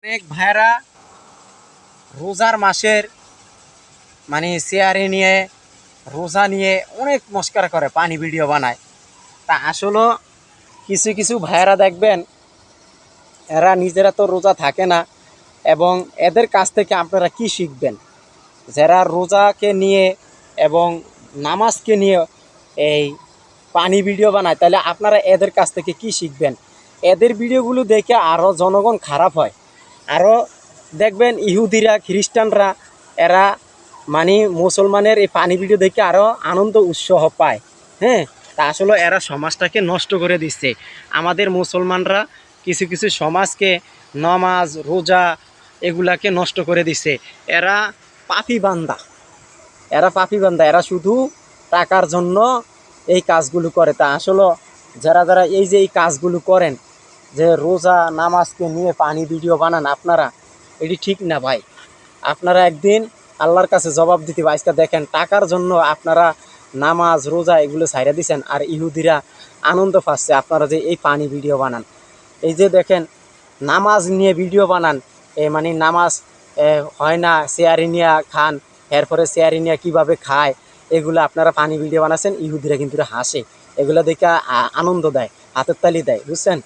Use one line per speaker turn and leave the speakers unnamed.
অনেক ভাইরা রোজার মাসের মানে চেয়ারে নিয়ে রোজা নিয়ে অনেক মস্করা করে, পানি ভিডিও বানায়। তা আসলে কিছু কিছু ভাইয়েরা দেখবেন এরা নিজেরা তো রোজা থাকে না, এবং এদের কাছ থেকে আপনারা কি শিখবেন? যারা রোজাকে নিয়ে এবং নামাজকে নিয়ে এই পানি ভিডিও বানায়, তাহলে আপনারা এদের কাছ থেকে কি শিখবেন? এদের ভিডিওগুলো দেখে আরও জনগণ খারাপ হয়। আরও দেখবেন ইহুদিরা, খ্রিস্টানরা, এরা মানে মুসলমানের এই পানি ভিডিও দেখে আরও আনন্দ উৎসাহ পায়। হ্যাঁ, তা আসলে এরা সমাজটাকে নষ্ট করে দিচ্ছে। আমাদের মুসলমানরা কিছু কিছু সমাজকে, নামাজ রোজা এগুলাকে নষ্ট করে দিচ্ছে। এরা পাপি বান্দা, এরা শুধু টাকার জন্য এই কাজগুলো করে। তা আসলে যারা যারা এই যে এই কাজগুলো করেন, যে রোজা নামাজকে নিয়ে পানি ভিডিও বানান, আপনারা এটি ঠিক না ভাই। আপনারা একদিন আল্লাহর কাছে জবাব দিতে হবে। আজকে দেখেন টাকার জন্য আপনারা নামাজ রোজা এগুলো ছাইড়া দিচ্ছেন, আর ইহুদিরা আনন্দ পাচ্ছে আপনারা যে এই পানি ভিডিও বানান। এই যে দেখেন নামাজ নিয়ে ভিডিও বানান, মানে নামাজ হয় না, চেয়ারে নিয়ে খান, এরপরে চেয়ারে নিয়ে কীভাবে খায় এগুলো আপনারা পানি ভিডিও বানাচ্ছেন। ইহুদিরা কিন্তু হাসে, এগুলো দেখে আনন্দ দেয়, হাতের তালি দেয়, বুঝছেন?